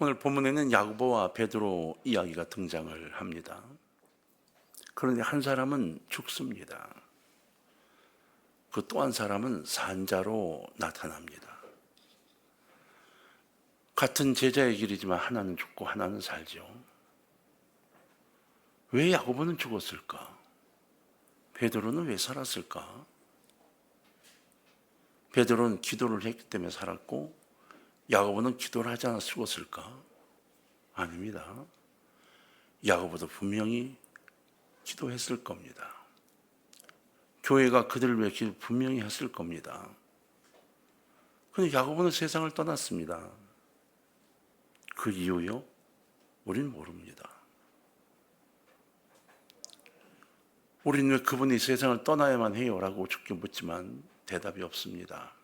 오늘 본문에는 야고보와 베드로 이야기가 등장을 합니다. 그런데 한 사람은 죽습니다. 그 또 한 사람은 산자로 나타납니다. 같은 제자의 길이지만 하나는 죽고 하나는 살죠. 왜 야고보는 죽었을까? 베드로는 왜 살았을까? 베드로는 기도를 했기 때문에 살았고 야고보는 기도를 하지 않아 죽었을까? 아닙니다. 야고보도 분명히 기도했을 겁니다. 교회가 그들을 위해 기도 분명히 했을 겁니다. 그런데 야고보는 세상을 떠났습니다. 그 이유요? 우린 모릅니다. 우리는 왜 그분이 세상을 떠나야만 해요? 라고 죽게 묻지만 대답이 없습니다.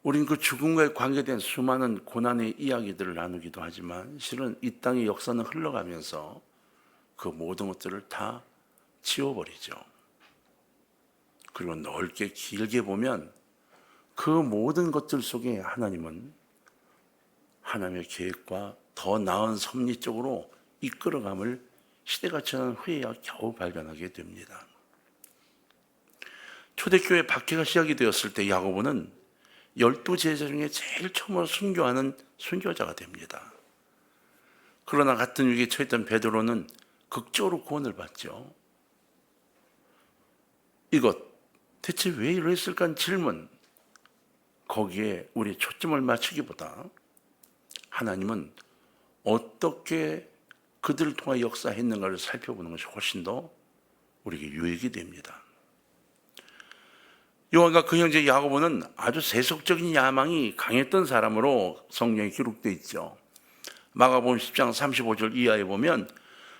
우린 그 죽음과의 관계된 수많은 고난의 이야기들을 나누기도 하지만 실은 이 땅의 역사는 흘러가면서 그 모든 것들을 다 지워버리죠. 그리고 넓게 길게 보면 그 모든 것들 속에 하나님은 하나님의 계획과 더 나은 섭리 쪽으로 이끌어감을 시대가 지난 후에야 겨우 발견하게 됩니다. 초대교회 박해가 시작이 되었을 때 야고보는 12제자 중에 제일 처음으로 순교하는 순교자가 됩니다. 그러나 같은 위기에 처했던 베드로는 극적으로 구원을 받죠. 이것 대체 왜 이랬을까 하는 질문, 거기에 우리 초점을 맞추기보다 하나님은 어떻게 그들을 통해 역사했는가를 살펴보는 것이 훨씬 더 우리에게 유익이 됩니다. 요한과 그 형제 야고보는 아주 세속적인 야망이 강했던 사람으로 성경에 기록되어 있죠. 마가복음 10장 35절 이하에 보면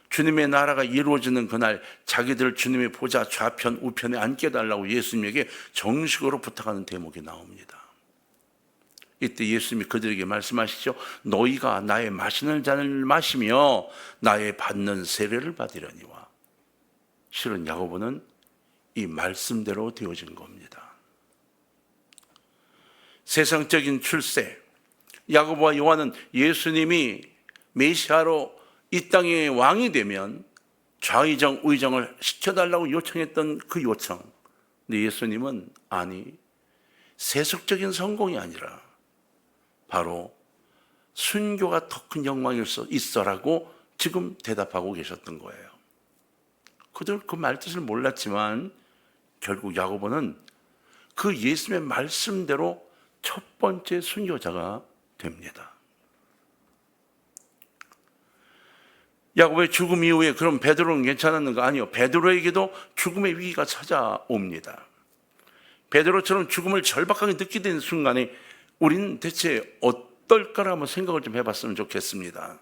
주님의 나라가 이루어지는 그날 자기들 주님의 보좌 좌편 우편에 앉게 달라고 예수님에게 정식으로 부탁하는 대목이 나옵니다. 이때 예수님이 그들에게 말씀하시죠. 너희가 나의 마시는 잔을 마시며 나의 받는 세례를 받으려니와. 실은 야고보는 이 말씀대로 되어진 겁니다. 세상적인 출세, 야고보와 요한은 예수님이 메시아로 이 땅의 왕이 되면 좌의정 우의정을 시켜달라고 요청했던 그 요청. 근데 예수님은 아니, 세속적인 성공이 아니라 바로 순교가 더 큰 영광일 수 있어라고 지금 대답하고 계셨던 거예요. 그들 그 말뜻을 몰랐지만 결국 야고보는 그 예수님의 말씀대로 첫 번째 순교자가 됩니다. 야고보의 죽음 이후에 그럼 베드로는 괜찮았는가? 아니요. 베드로에게도 죽음의 위기가 찾아옵니다. 베드로처럼 죽음을 절박하게 느끼게 된 순간에 우리는 대체 어떨까라 한번 생각을 좀 해봤으면 좋겠습니다.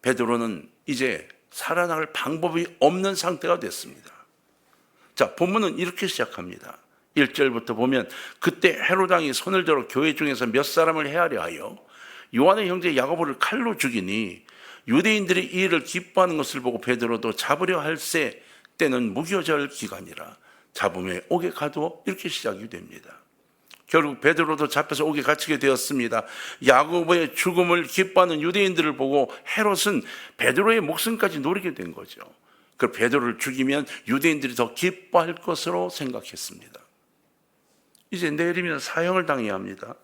베드로는 이제 살아나갈 방법이 없는 상태가 됐습니다. 자, 본문은 이렇게 시작합니다. 1절부터 보면 그때 헤롯 왕이 손을 들어 교회 중에서 몇 사람을 헤아려 하여 요한의 형제 야고보를 칼로 죽이니 유대인들이 이 일을 기뻐하는 것을 보고 베드로도 잡으려 할새 때는 무교절 기간이라 잡음에 옥에 가두어 이렇게 시작이 됩니다. 결국 베드로도 잡혀서 옥에 갇히게 되었습니다. 야고보의 죽음을 기뻐하는 유대인들을 보고 헤롯은 베드로의 목숨까지 노리게 된 거죠. 그 베드로를 죽이면 유대인들이 더 기뻐할 것으로 생각했습니다. 이제 내리면 사형을 당해야 합니다.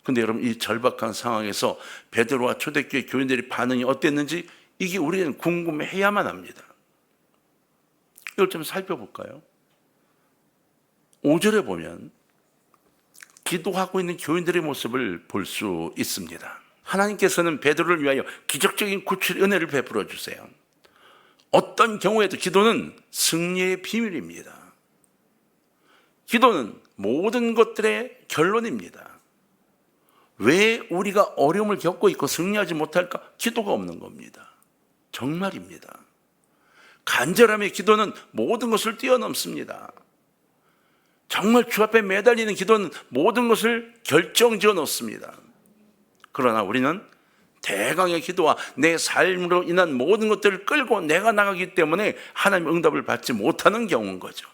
근데 여러분, 이 절박한 상황에서 베드로와 초대교회 교인들의 반응이 어땠는지 이게 우리는 궁금해야만 합니다. 이걸 좀 살펴볼까요? 5절에 보면 기도하고 있는 교인들의 모습을 볼 수 있습니다. 하나님께서는 베드로를 위하여 기적적인 구출의 은혜를 베풀어 주세요. 어떤 경우에도 기도는 승리의 비밀입니다. 기도는 모든 것들의 결론입니다. 왜 우리가 어려움을 겪고 있고 승리하지 못할까? 기도가 없는 겁니다. 정말입니다. 간절함의 기도는 모든 것을 뛰어넘습니다. 정말 주 앞에 매달리는 기도는 모든 것을 결정지어 놓습니다. 그러나 우리는 대강의 기도와 내 삶으로 인한 모든 것들을 끌고 내가 나가기 때문에 하나님의 응답을 받지 못하는 경우인 거죠.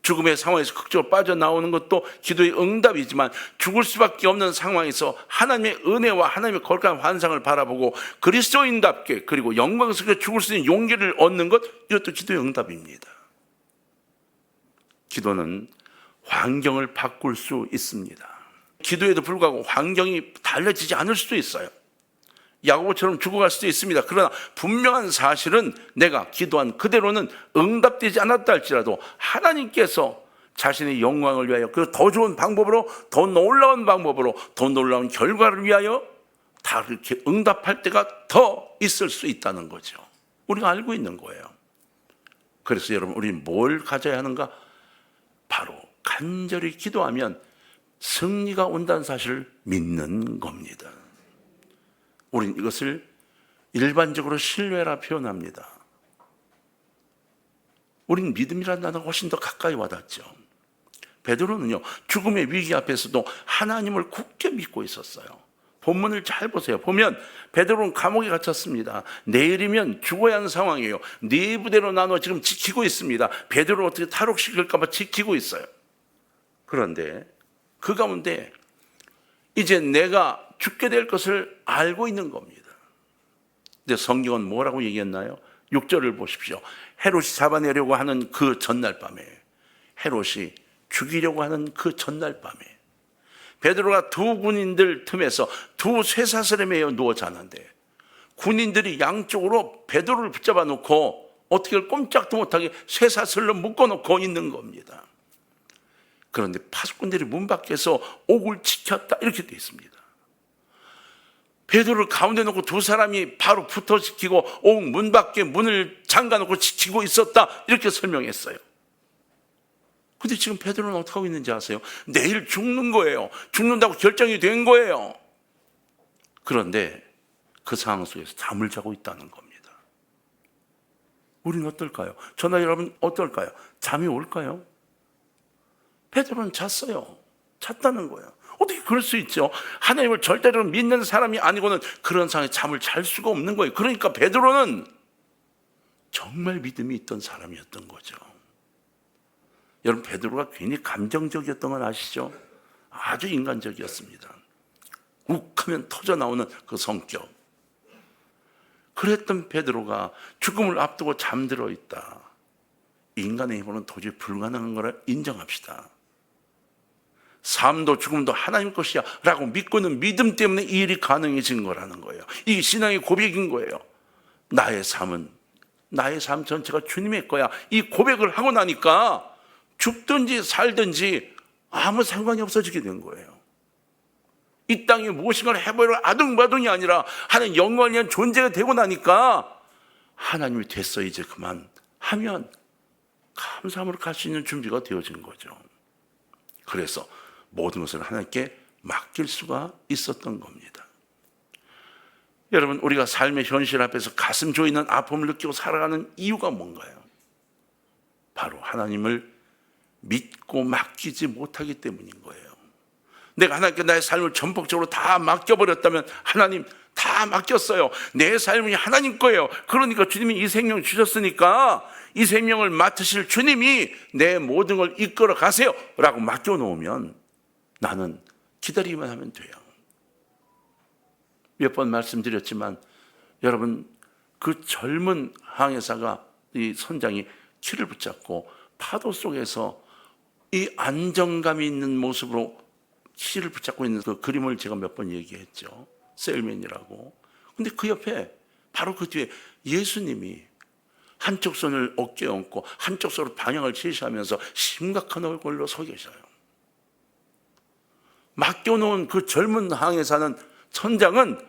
죽음의 상황에서 극적으로 빠져나오는 것도 기도의 응답이지만 죽을 수밖에 없는 상황에서 하나님의 은혜와 하나님의 거룩한 환상을 바라보고 그리스도인답게 그리고 영광스럽게 죽을 수 있는 용기를 얻는 것, 이것도 기도의 응답입니다. 기도는 환경을 바꿀 수 있습니다. 기도에도 불구하고 환경이 달라지지 않을 수도 있어요. 야고보처럼 죽어갈 수도 있습니다. 그러나 분명한 사실은 내가 기도한 그대로는 응답되지 않았다 할지라도 하나님께서 자신의 영광을 위하여 그 더 좋은 방법으로, 더 놀라운 방법으로, 더 놀라운 결과를 위하여 다 그렇게 응답할 때가 더 있을 수 있다는 거죠. 우리가 알고 있는 거예요. 그래서 여러분, 우리는 뭘 가져야 하는가? 바로 간절히 기도하면 승리가 온다는 사실을 믿는 겁니다. 우린 이것을 일반적으로 신뢰라 표현합니다. 우린 믿음이라는 단어가 훨씬 더 가까이 와닿죠. 베드로는요, 죽음의 위기 앞에서도 하나님을 굳게 믿고 있었어요. 본문을 잘 보세요. 보면 베드로는 감옥에 갇혔습니다. 내일이면 죽어야 하는 상황이에요. 네 부대로 나눠 지금 지키고 있습니다. 베드로를 어떻게 탈옥시킬까 봐 지키고 있어요. 그런데 그 가운데 이제 내가 죽게 될 것을 알고 있는 겁니다. 근데 성경은 뭐라고 얘기했나요? 6절을 보십시오. 헤롯이 잡아내려고 하는 그 전날 밤에, 헤롯이 죽이려고 하는 그 전날 밤에 베드로가 두 군인들 틈에서 두 쇠사슬에 매여 누워 자는데 군인들이 양쪽으로 베드로를 붙잡아 놓고 어떻게 꼼짝도 못하게 쇠사슬로 묶어 놓고 있는 겁니다. 그런데 파수꾼들이 문 밖에서 옥을 지켰다 이렇게 되어 있습니다. 베드로를 가운데 놓고 두 사람이 바로 붙어 지키고 옥 문 밖에 문을 잠가 놓고 지키고 있었다 이렇게 설명했어요. 근데 지금 베드로는 어떻게 하고 있는지 아세요? 내일 죽는 거예요. 죽는다고 결정이 된 거예요. 그런데 그 상황 속에서 잠을 자고 있다는 겁니다. 우리는 어떨까요? 저나 여러분 어떨까요? 잠이 올까요? 베드로는 잤어요. 잤다는 거예요. 어떻게 그럴 수 있죠? 하나님을 절대로 믿는 사람이 아니고는 그런 상황에 잠을 잘 수가 없는 거예요. 그러니까 베드로는 정말 믿음이 있던 사람이었던 거죠. 여러분, 베드로가 괜히 감정적이었던 건 아시죠? 아주 인간적이었습니다. 욱하면 터져 나오는 그 성격. 그랬던 베드로가 죽음을 앞두고 잠들어 있다. 인간의 힘으로는 도저히 불가능한 걸 인정합시다. 삶도 죽음도 하나님 것이야 라고 믿고 있는 믿음 때문에 이 일이 가능해진 거라는 거예요. 이게 신앙의 고백인 거예요. 나의 삶 전체가 주님의 거야. 이 고백을 하고 나니까 죽든지 살든지 아무 상관이 없어지게 된 거예요. 이 땅에 무엇인가를 해보려 아둥바둥이 아니라 하나님 영광을 위한 존재가 되고 나니까 하나님이 됐어 이제 그만 하면 감사함으로 갈 수 있는 준비가 되어진 거죠. 그래서 모든 것을 하나님께 맡길 수가 있었던 겁니다. 여러분, 우리가 삶의 현실 앞에서 가슴 조이는 아픔을 느끼고 살아가는 이유가 뭔가요? 바로 하나님을 믿고 맡기지 못하기 때문인 거예요. 내가 하나님께 나의 삶을 전폭적으로 다 맡겨버렸다면 하나님 다 맡겼어요. 내 삶이 하나님 거예요. 그러니까 주님이 이 생명을 주셨으니까 이 생명을 맡으실 주님이 내 모든 걸 이끌어 가세요 라고 맡겨놓으면 나는 기다리기만 하면 돼요. 몇 번 말씀드렸지만 여러분, 그 젊은 항해사가 이 선장이 키를 붙잡고 파도 속에서 이 안정감이 있는 모습으로 키를 붙잡고 있는 그 그림을 제가 몇 번 얘기했죠. 세일맨이라고. 근데 그 옆에 바로 그 뒤에 예수님이 한쪽 손을 어깨에 얹고 한쪽 손으로 방향을 제시하면서 심각한 얼굴로 서 계셔요. 맡겨놓은 그 젊은 항해사는 선장은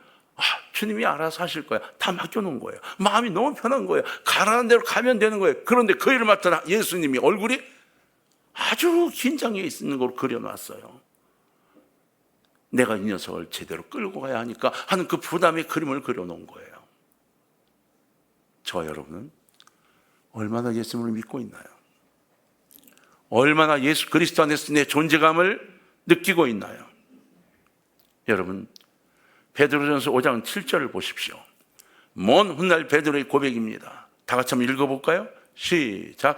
주님이 알아서 하실 거야. 다 맡겨놓은 거예요. 마음이 너무 편한 거예요. 가라는 대로 가면 되는 거예요. 그런데 그 일을 맡은 예수님이 얼굴이 아주 긴장해 있는 걸 그려놨어요. 내가 이 녀석을 제대로 끌고 가야 하니까 하는 그 부담의 그림을 그려놓은 거예요. 저와 여러분은 얼마나 예수님을 믿고 있나요? 얼마나 예수 그리스도 안에서 내 존재감을 느끼고 있나요? 여러분, 베드로전서 5장 7절을 보십시오. 먼 훗날 베드로의 고백입니다. 다 같이 한번 읽어볼까요? 시작.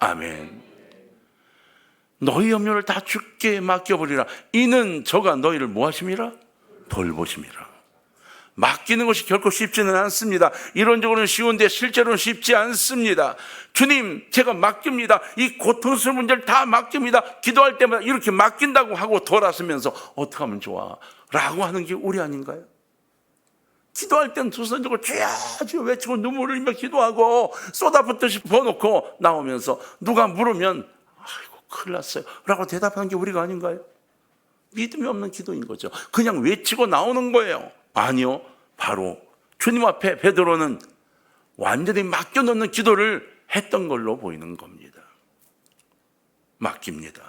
아멘. 너희 염려를 다 주께 맡겨버리라. 이는 저가 너희를 뭐하심이라? 돌보심이라. 맡기는 것이 결코 쉽지는 않습니다. 이론적으로는 쉬운데 실제로는 쉽지 않습니다. 주님, 제가 맡깁니다. 이 고통스러운 문제를 다 맡깁니다. 기도할 때마다 이렇게 맡긴다고 하고 돌아서면서 어떻게 하면 좋아? 라고 하는 게 우리 아닌가요? 기도할 때는 두선적으로 주여 주여 외치고 눈물을 흘리며 기도하고 쏟아붓듯이 부어놓고 나오면서 누가 물으면 아이고 큰일 났어요 라고 대답하는 게 우리가 아닌가요? 믿음이 없는 기도인 거죠. 그냥 외치고 나오는 거예요. 아니요, 바로 주님 앞에 베드로는 완전히 맡겨놓는 기도를 했던 걸로 보이는 겁니다. 맡깁니다.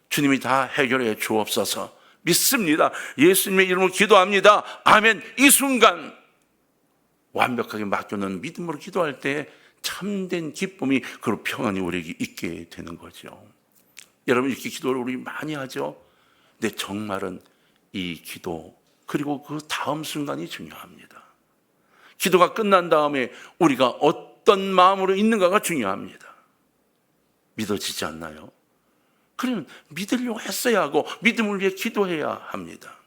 주님이 다 해결해 주옵소서. 믿습니다. 예수님의 이름으로 기도합니다. 아멘. 이 순간 완벽하게 맡겨놓은 믿음으로 기도할 때 참된 기쁨이 그리고 평안이 우리에게 있게 되는 거죠. 여러분, 이렇게 기도를 우리 많이 하죠. 근데 정말은 이 기도 그리고 그 다음 순간이 중요합니다. 기도가 끝난 다음에 우리가 어떤 마음으로 있는가가 중요합니다. 믿어지지 않나요? 그러면 믿으려고 했어야 하고 믿음을 위해 기도해야 합니다.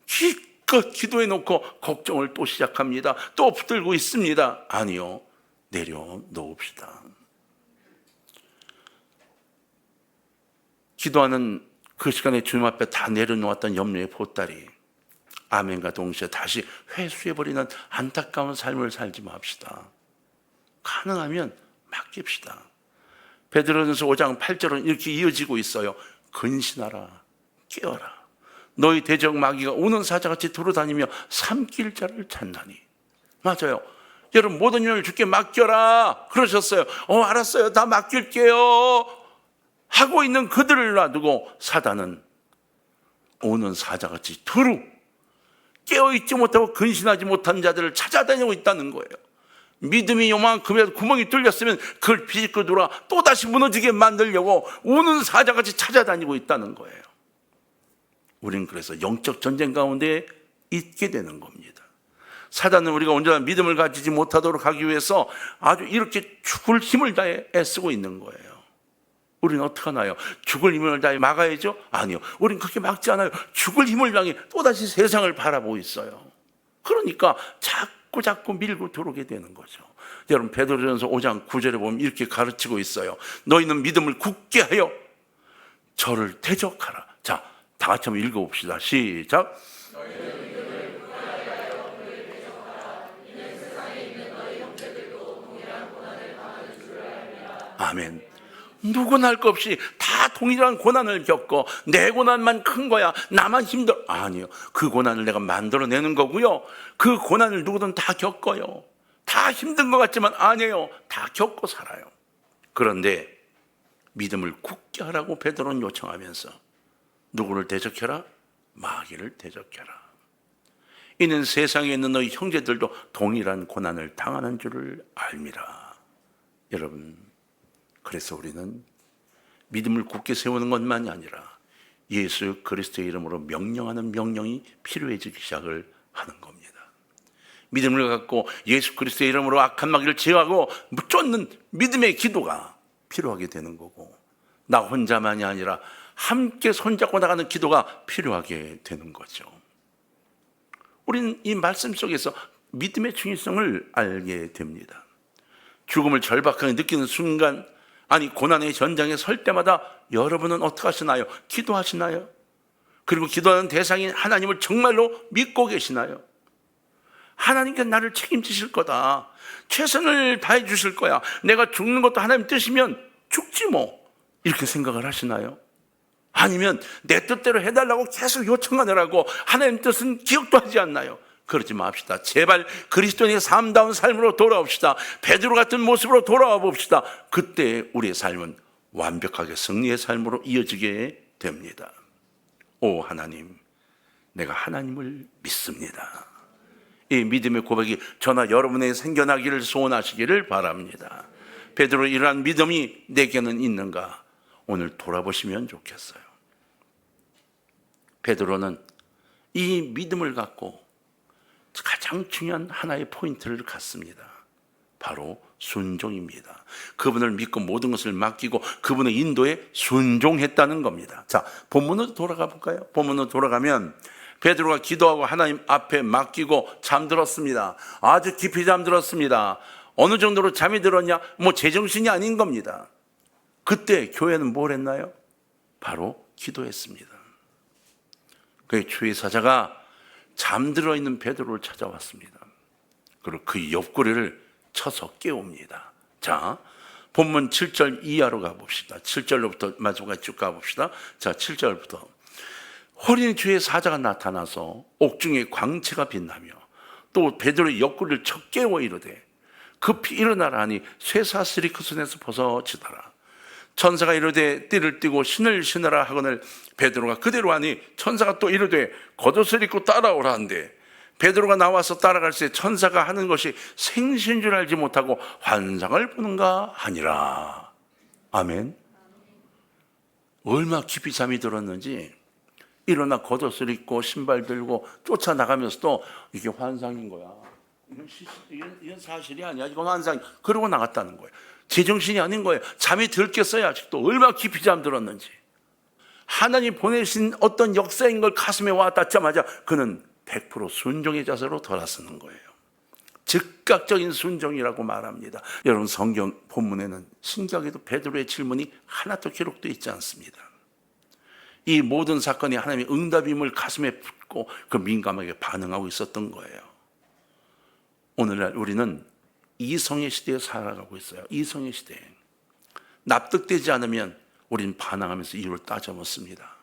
기껏 기도해 놓고 걱정을 또 시작합니다. 또 붙들고 있습니다. 아니요, 내려놓읍시다. 기도하는 그 시간에 주님 앞에 다 내려놓았던 염려의 보따리, 아멘과 동시에 다시 회수해버리는 안타까운 삶을 살지 맙시다. 가능하면 맡깁시다. 베드로전서 5장 8절은 이렇게 이어지고 있어요. 근신하라, 깨어라. 너희 대적 마귀가 우는 사자같이 돌아다니며 삼킬 자를 찾나니. 맞아요. 여러분, 모든 일을 주께 맡겨라 그러셨어요. 알았어요, 다 맡길게요 하고 있는 그들을 놔두고 사단은 오는 사자같이 두루 깨어있지 못하고 근신하지 못한 자들을 찾아다니고 있다는 거예요. 믿음이 요만큼이라도 구멍이 뚫렸으면 그걸 비집고 돌아 또다시 무너지게 만들려고 우는 사자같이 찾아다니고 있다는 거예요. 우리는 그래서 영적 전쟁 가운데 있게 되는 겁니다. 사단은 우리가 온전한 믿음을 가지지 못하도록 하기 위해서 아주 이렇게 죽을 힘을 다해 애쓰고 있는 거예요. 우리는 어떻게 하나요? 죽을 힘을 다해 막아야죠? 아니요, 우리는 그렇게 막지 않아요. 죽을 힘을 다해 또다시 세상을 바라보고 있어요. 그러니까 자꾸 밀고 들어오게 되는 거죠. 여러분, 베드로전서 5장 9절에 보면 이렇게 가르치고 있어요. 너희는 믿음을 굳게 하여 저를 대적하라. 자, 다 같이 한번 읽어봅시다. 시작. 아멘. 누구나 할 것 없이 다 동일한 고난을 겪고 내 고난만 큰 거야, 나만 힘들어. 아니요, 그 고난을 내가 만들어내는 거고요. 그 고난을 누구든 다 겪어요. 다 힘든 것 같지만 아니에요, 다 겪고 살아요. 그런데 믿음을 굳게 하라고 베드로는 요청하면서 누구를 대적해라? 마귀를 대적해라. 이는 세상에 있는 너희 형제들도 동일한 고난을 당하는 줄을 알미라. 여러분, 그래서 우리는 믿음을 굳게 세우는 것만이 아니라 예수 그리스도의 이름으로 명령하는 명령이 필요해지기 시작을 하는 겁니다. 믿음을 갖고 예수 그리스도의 이름으로 악한 마귀를 제어하고 쫓는 믿음의 기도가 필요하게 되는 거고, 나 혼자만이 아니라 함께 손잡고 나가는 기도가 필요하게 되는 거죠. 우리는 이 말씀 속에서 믿음의 중요성을 알게 됩니다. 죽음을 절박하게 느끼는 순간, 아니 고난의 전장에 설 때마다 여러분은 어떻게 하시나요? 기도하시나요? 그리고 기도하는 대상인 하나님을 정말로 믿고 계시나요? 하나님께서 나를 책임지실 거다, 최선을 다해 주실 거야, 내가 죽는 것도 하나님 뜻이면 죽지 뭐, 이렇게 생각을 하시나요? 아니면 내 뜻대로 해달라고 계속 요청하느라고 하나님 뜻은 기억도 하지 않나요? 그러지 맙시다. 제발 그리스도인의 삶다운 삶으로 돌아옵시다. 베드로 같은 모습으로 돌아와 봅시다. 그때 우리의 삶은 완벽하게 승리의 삶으로 이어지게 됩니다. 오 하나님, 내가 하나님을 믿습니다. 이 믿음의 고백이 저나 여러분에게 생겨나기를 소원하시기를 바랍니다. 베드로의 이러한 믿음이 내게는 있는가? 오늘 돌아보시면 좋겠어요. 베드로는 이 믿음을 갖고 가장 중요한 하나의 포인트를 갖습니다. 바로 순종입니다. 그분을 믿고 모든 것을 맡기고 그분의 인도에 순종했다는 겁니다. 자, 본문으로 돌아가 볼까요? 본문으로 돌아가면 베드로가 기도하고 하나님 앞에 맡기고 잠들었습니다. 아주 깊이 잠들었습니다. 어느 정도로 잠이 들었냐? 제정신이 아닌 겁니다. 그때 교회는 뭘 했나요? 바로 기도했습니다. 그 주의 사자가 잠들어 있는 베드로를 찾아왔습니다. 그리고 그 옆구리를 쳐서 깨웁니다. 자, 본문 7절 이하로 가봅시다. 7절로부터 마지막까지 쭉 가봅시다. 자, 7절부터 호련히 주의 사자가 나타나서 옥중에 광채가 빛나며 또 베드로의 옆구리를 쳐 깨워 이르되 급히 일어나라 하니 쇠사슬이 그 손에서 벗어지더라. 천사가 이르되 띠를 띠고 신을 신으라 하거늘 베드로가 그대로 하니 천사가 또 이르되 겉옷을 입고 따라오라 한대 베드로가 나와서 따라갈 때 천사가 하는 것이 생신 줄 알지 못하고 환상을 보는가 하니라. 아멘. 얼마나 깊이 잠이 들었는지 일어나 겉옷을 입고 신발 들고 쫓아나가면서도 이게 환상인 거야. 이건 사실이 아니야. 이건 환상. 그러고 나갔다는 거예요. 제정신이 아닌 거예요. 잠이 들겠어요. 아직도 얼마나 깊이 잠들었는지. 하나님 보내신 어떤 역사인 걸 가슴에 와 닿자마자 그는 100% 순종의 자세로 돌아서는 거예요. 즉각적인 순종이라고 말합니다. 여러분 성경 본문에는 신기하게도 베드로의 질문이 하나도 기록되어 있지 않습니다. 이 모든 사건이 하나님의 응답임을 가슴에 품고 그 민감하게 반응하고 있었던 거예요. 오늘날 우리는 이성의 시대에 살아가고 있어요. 이성의 시대에. 납득되지 않으면 우리는 반항하면서 이유를 따져 묻습니다.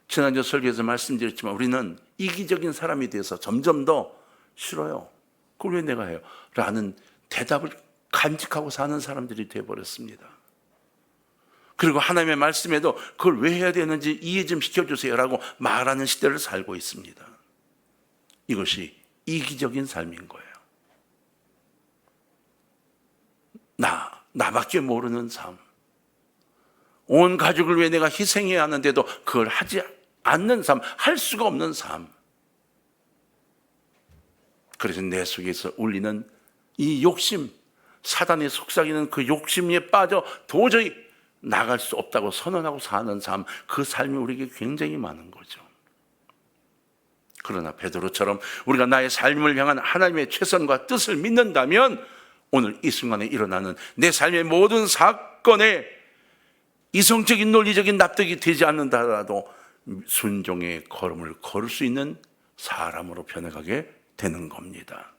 지난주 설교에서 말씀드렸지만 우리는 이기적인 사람이 돼서 점점 더 싫어요. 그걸 왜 내가 해요? 라는 대답을 간직하고 사는 사람들이 되어버렸습니다. 그리고 하나님의 말씀에도 그걸 왜 해야 되는지 이해 좀 시켜주세요 라고 말하는 시대를 살고 있습니다. 이것이 이기적인 삶인 거예요. 나밖에 모르는 삶. 온 가족을 위해 내가 희생해야 하는데도 그걸 하지 않는 삶, 할 수가 없는 삶. 그래서 내 속에서 울리는 이 욕심, 사단의 속삭이는 그 욕심에 빠져 도저히 나갈 수 없다고 선언하고 사는 삶, 그 삶이 우리에게 굉장히 많은 거죠. 그러나 베드로처럼 우리가 나의 삶을 향한 하나님의 최선과 뜻을 믿는다면 오늘 이 순간에 일어나는 내 삶의 모든 사건에 이성적인 논리적인 납득이 되지 않는다라도 순종의 걸음을 걸을 수 있는 사람으로 변해가게 되는 겁니다.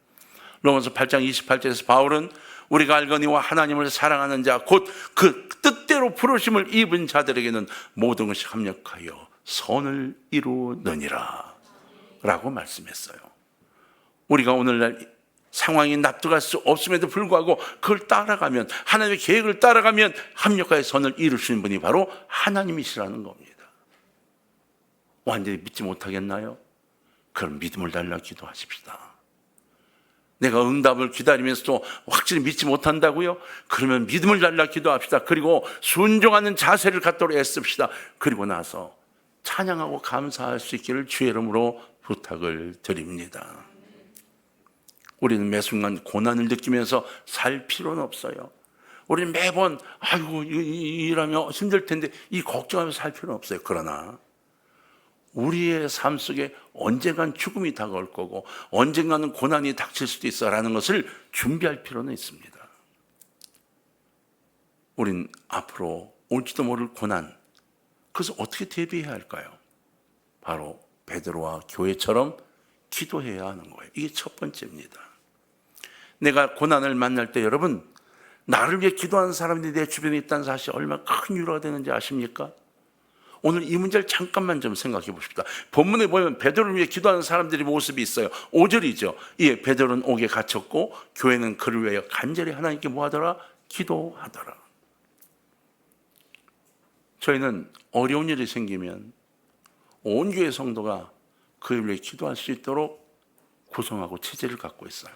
로마서 8장 28절에서 바울은 우리가 알거니와 하나님을 사랑하는 자 곧 그 뜻대로 부르심을 입은 자들에게는 모든 것이 합력하여 선을 이루느니라 라고 말씀했어요. 우리가 오늘날 상황이 납득할 수 없음에도 불구하고 그걸 따라가면, 하나님의 계획을 따라가면 합력하여 선을 이루시는 분이 바로 하나님이시라는 겁니다. 완전히 믿지 못하겠나요? 그럼 믿음을 달라 기도하십시다. 내가 응답을 기다리면서도 확실히 믿지 못한다고요? 그러면 믿음을 달라 기도합시다. 그리고 순종하는 자세를 갖도록 애씁시다. 그리고 나서 찬양하고 감사할 수 있기를 주의 이름으로 부탁을 드립니다. 우리는 매 순간 고난을 느끼면서 살 필요는 없어요. 우리는 매번 아이고 일하면 힘들 텐데 이 걱정하면서 살 필요는 없어요. 그러나 우리의 삶 속에 언젠간 죽음이 다가올 거고 언젠가는 고난이 닥칠 수도 있어라는 것을 준비할 필요는 있습니다. 우린 앞으로 올지도 모를 고난, 그래서 어떻게 대비해야 할까요? 바로 베드로와 교회처럼 기도해야 하는 거예요. 이게 첫 번째입니다. 내가 고난을 만날 때 여러분, 나를 위해 기도하는 사람들이 내 주변에 있다는 사실이 얼마나 큰 위로가 되는지 아십니까? 오늘 이 문제를 잠깐만 좀 생각해 보십시다. 본문에 보면 베드로를 위해 기도하는 사람들의 모습이 있어요. 5절이죠. 예, 베드로는 옥에 갇혔고 교회는 그를 위하여 간절히 하나님께 뭐하더라? 기도하더라. 저희는 어려운 일이 생기면 온 교회 성도가 그를 위해 기도할 수 있도록 구성하고 체제를 갖고 있어요.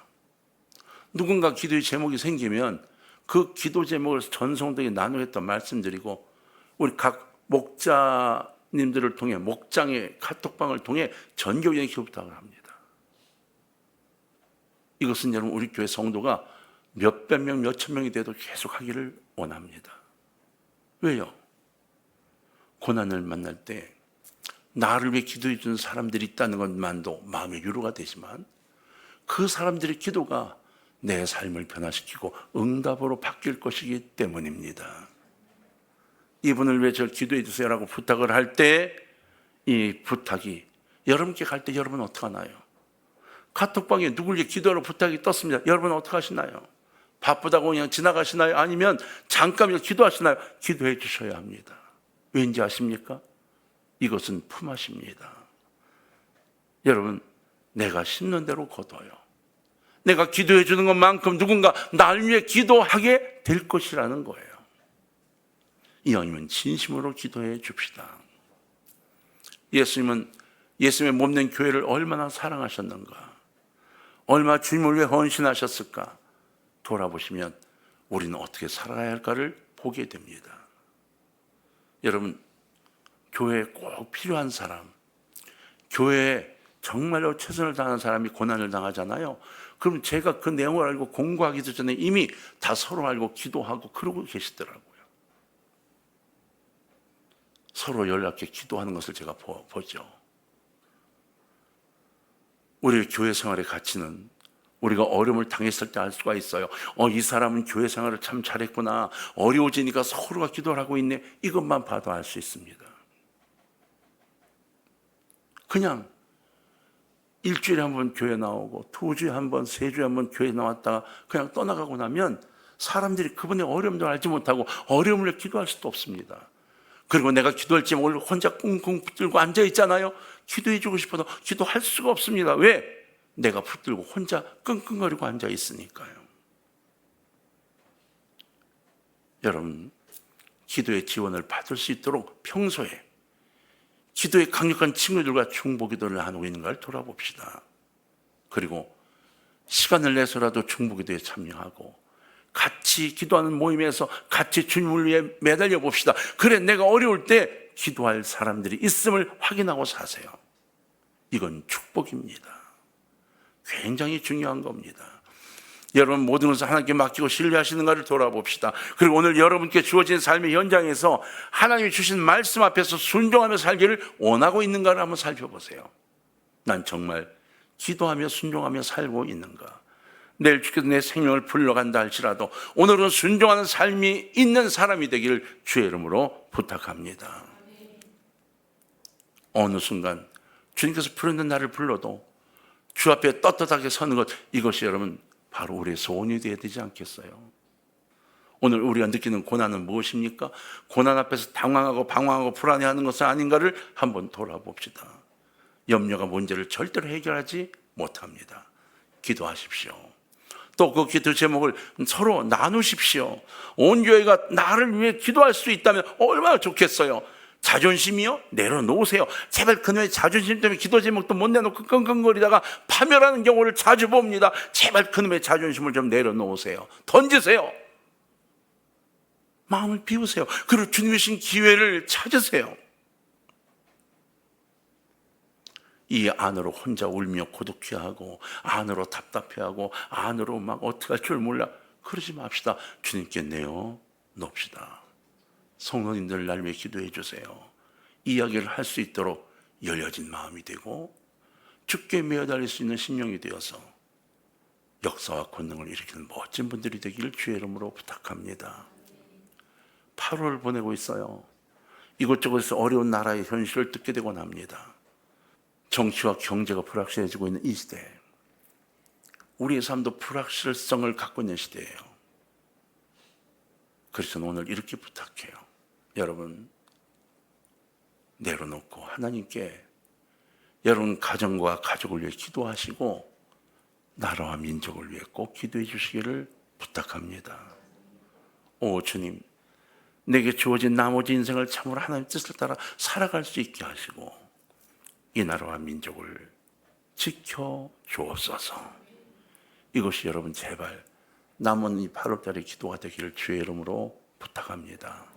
누군가 기도의 제목이 생기면 그 기도 제목을 전 성도에게 나누겠다 말씀드리고 우리 각 목자님들을 통해 목장의 카톡방을 통해 전교회에 기도 부탁을 합니다. 이것은 여러분 우리 교회 성도가 몇백 명, 몇천 명이 돼도 계속 하기를 원합니다. 왜요? 고난을 만날 때 나를 위해 기도해 주는 사람들이 있다는 것만도 마음의 위로가 되지만 그 사람들의 기도가 내 삶을 변화시키고 응답으로 바뀔 것이기 때문입니다. 이분을 위해 저 기도해 주세요라고 부탁을 할 때 이 부탁이 여러분께 갈 때 여러분은 어떻게 하나요? 카톡방에 누굴 위해 기도하러 부탁이 떴습니다. 여러분은 어떻게 하시나요? 바쁘다고 그냥 지나가시나요? 아니면 잠깐이라도 기도하시나요? 기도해 주셔야 합니다. 왠지 아십니까? 이것은 품앗입니다. 여러분, 내가 심는 대로 거둬요. 내가 기도해 주는 것만큼 누군가 나를 위해 기도하게 될 것이라는 거예요. 이왕이면 진심으로 기도해 줍시다. 예수님의 몸된 교회를 얼마나 사랑하셨는가, 얼마나 주님을 위해 헌신하셨을까 돌아보시면 우리는 어떻게 살아야 할까를 보게 됩니다. 여러분, 교회에 꼭 필요한 사람, 교회에 정말로 최선을 다하는 사람이 고난을 당하잖아요. 그럼 제가 그 내용을 알고 공부하기도 전에 이미 다 서로 알고 기도하고 그러고 계시더라고요. 서로 연락해 기도하는 것을 제가 보죠. 우리의 교회 생활의 가치는 우리가 어려움을 당했을 때 알 수가 있어요. 이 사람은 교회 생활을 참 잘했구나. 어려워지니까 서로가 기도를 하고 있네. 이것만 봐도 알 수 있습니다. 그냥 일주일에 한 번 교회 나오고 2주에 한 번, 3주에 한 번 교회 나왔다가 그냥 떠나가고 나면 사람들이 그분의 어려움도 알지 못하고 어려움을 기도할 수도 없습니다. 그리고 내가 기도할지 모르고 혼자 꿍꿍 붙들고 앉아 있잖아요. 기도해 주고 싶어도 기도할 수가 없습니다. 왜? 내가 붙들고 혼자 끙끙거리고 앉아 있으니까요. 여러분, 기도의 지원을 받을 수 있도록 평소에 기도에 강력한 친구들과 중보기도를 나누고 있는가를 돌아봅시다. 그리고 시간을 내서라도 중보기도에 참여하고 같이 기도하는 모임에서 같이 주님을 위해 매달려 봅시다. 그래, 내가 어려울 때 기도할 사람들이 있음을 확인하고 사세요. 이건 축복입니다. 굉장히 중요한 겁니다. 여러분, 모든 것을 하나님께 맡기고 신뢰하시는가를 돌아봅시다. 그리고 오늘 여러분께 주어진 삶의 현장에서 하나님이 주신 말씀 앞에서 순종하며 살기를 원하고 있는가를 한번 살펴보세요. 난 정말 기도하며 순종하며 살고 있는가? 내일 주께서 내 생명을 불러간다 할지라도 오늘은 순종하는 삶이 있는 사람이 되기를 주의 이름으로 부탁합니다. 어느 순간 주님께서 부르는 나를 불러도 주 앞에 떳떳하게 서는 것, 이것이 여러분 바로 우리의 소원이 되어야 되지 않겠어요? 오늘 우리가 느끼는 고난은 무엇입니까? 고난 앞에서 당황하고 방황하고 불안해하는 것은 아닌가를 한번 돌아봅시다. 염려가 문제를 절대로 해결하지 못합니다. 기도하십시오. 또 그 기도 제목을 서로 나누십시오. 온 교회가 나를 위해 기도할 수 있다면 얼마나 좋겠어요. 자존심이요? 내려놓으세요. 제발 그놈의 자존심 때문에 기도 제목도 못 내놓고 끙끙거리다가 파멸하는 경우를 자주 봅니다. 제발 그놈의 자존심을 좀 내려놓으세요. 던지세요. 마음을 비우세요. 그리고 주님이 주신 기회를 찾으세요. 이 안으로 혼자 울며 고독해하고 안으로 답답해하고 안으로 막 어떻게 할 줄 몰라, 그러지 맙시다. 주님께 내어놓읍시다. 성도님들 날 위해 기도해 주세요. 이야기를 할 수 있도록 열려진 마음이 되고 주께 매어달릴 수 있는 심령이 되어서 역사와 권능을 일으키는 멋진 분들이 되기를 주의 이름으로 부탁합니다. 8월을 보내고 있어요. 이곳저곳에서 어려운 나라의 현실을 듣게 되곤 합니다. 정치와 경제가 불확실해지고 있는 이 시대에 우리의 삶도 불확실성을 갖고 있는 시대예요. 그래서 오늘 이렇게 부탁해요. 여러분, 내려놓고 하나님께 여러분 가정과 가족을 위해 기도하시고 나라와 민족을 위해 꼭 기도해 주시기를 부탁합니다. 오 주님, 내게 주어진 나머지 인생을 참으로 하나님의 뜻을 따라 살아갈 수 있게 하시고 이 나라와 민족을 지켜 주옵소서. 이것이 여러분 제발 남은 이 8월달의 기도가 되기를 주의 이름으로 부탁합니다.